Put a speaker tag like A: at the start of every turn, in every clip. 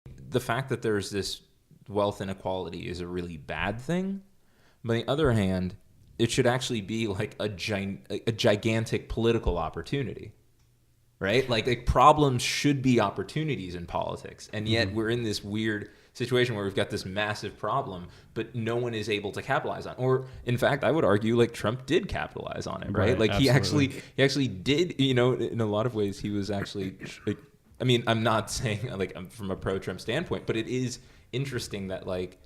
A: The fact that there's this wealth inequality is a really bad thing. But on the other hand, it should actually be like a gigantic political opportunity, right? Like problems should be opportunities in politics. And yet we're in this weird situation where we've got this massive problem, but no one is able to capitalize on it. Or in fact, I would argue like Trump did capitalize on it, right? Like
B: absolutely.
A: he actually did, you know, in a lot of ways he was actually like, I mean, I'm not saying like I'm from a pro-Trump standpoint, but it is interesting that like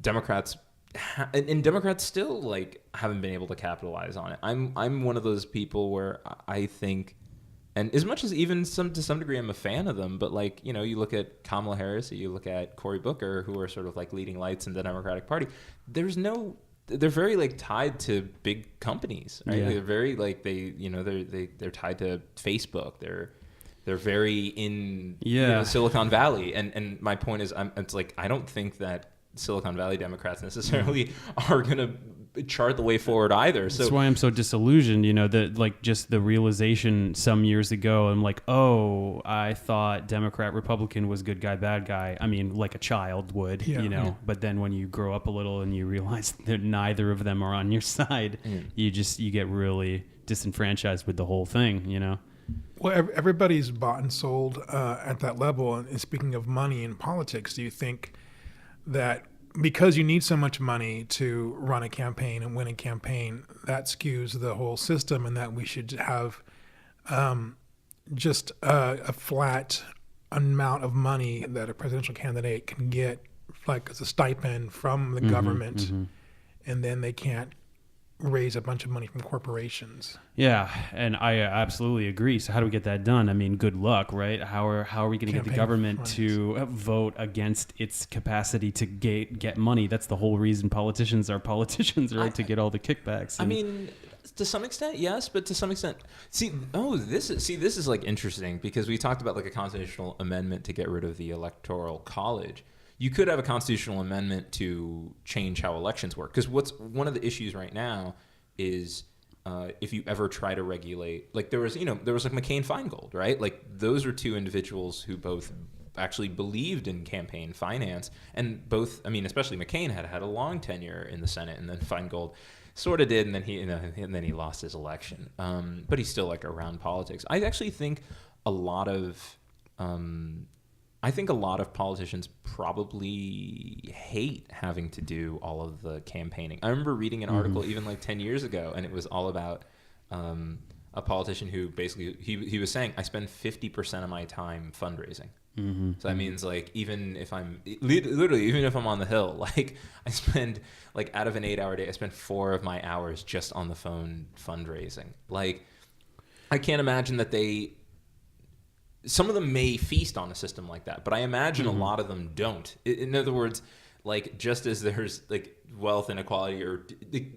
A: Democrats and Democrats still like haven't been able to capitalize on it. I'm one of those people where I think, and as much as even to some degree I'm a fan of them, but like, you know, you look at Kamala Harris, or you look at Cory Booker, who are sort of like leading lights in the Democratic Party. They're very like tied to big companies, right?
B: Yeah.
A: They're very like they're tied to Facebook. They're very in Silicon Valley, and my point is, it's like I don't think that Silicon Valley Democrats necessarily are going to chart the way forward either. So
B: that's why I'm so disillusioned, you know, that like just the realization some years ago, I'm like, oh, I thought Democrat Republican was good guy, bad guy. I mean, like a child would, you know, but then when you grow up a little and you realize that neither of them are on your side, you get really disenfranchised with the whole thing, you know?
C: Well, everybody's bought and sold at that level. And speaking of money in politics, do you think that because you need so much money to run a campaign and win a campaign, that skews the whole system, and that we should have just a flat amount of money that a presidential candidate can get, like as a stipend from the government, and then they can't raise a bunch of money from corporations?
B: Yeah, and I absolutely agree. So how do we get that done? I mean, good luck, right? How are we going to get the government to vote against its capacity to get money? That's the whole reason politicians are politicians, right? To get all the kickbacks.
A: I mean, to some extent, yes, but to some extent, this is like interesting, because we talked about like a constitutional amendment to get rid of the Electoral College. You could have a constitutional amendment to change how elections work. Because one of the issues right now is if you ever try to regulate, like there was like McCain-Feingold, right? Like those are two individuals who both actually believed in campaign finance, and both, I mean, especially McCain had a long tenure in the Senate, and then Feingold sort of did, and then he lost his election. But he's still like around politics. I actually think a lot of politicians probably hate having to do all of the campaigning. I remember reading an article even like 10 years ago, and it was all about a politician who basically, he was saying, I spend 50% of my time fundraising. So that means like even if I'm on the Hill, like I spend like out of an 8-hour day, I spend 4 of my hours just on the phone fundraising. Like I can't imagine that some of them may feast on a system like that, but I imagine a lot of them don't. In other words, like just as there's like wealth inequality, or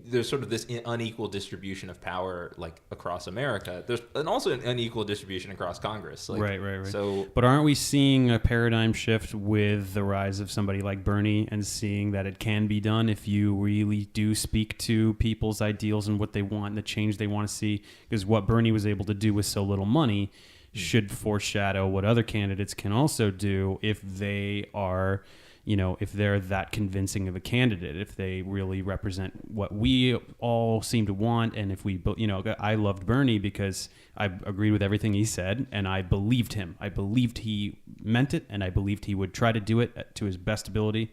A: there's sort of this unequal distribution of power like across America, there's also an unequal distribution across Congress. Like,
B: right.
A: So,
B: but aren't we seeing a paradigm shift with the rise of somebody like Bernie, and seeing that it can be done if you really do speak to people's ideals and what they want and the change they want to see? Because what Bernie was able to do with so little money should foreshadow what other candidates can also do if they are, you know, if they're that convincing of a candidate, if they really represent what we all seem to want. And if we, you know, I loved Bernie because I agreed with everything he said, and I believed him. I believed he meant it, and I believed he would try to do it to his best ability.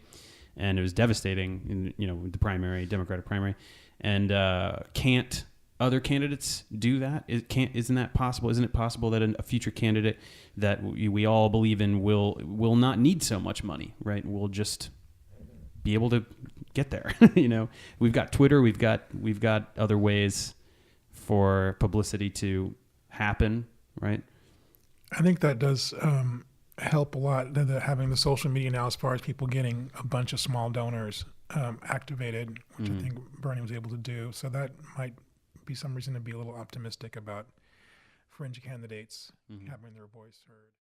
B: And it was devastating in, you know, the primary, Democratic primary. And can't other candidates do that? Isn't that possible? Isn't it possible that a future candidate that we all believe in will not need so much money, right? We'll just be able to get there. You know, we've got Twitter, we've got other ways for publicity to happen, right?
C: I think that does help a lot, having the social media now, as far as people getting a bunch of small donors activated, which I think Bernie was able to do. So that might be some reason to be a little optimistic about fringe candidates having their voice heard.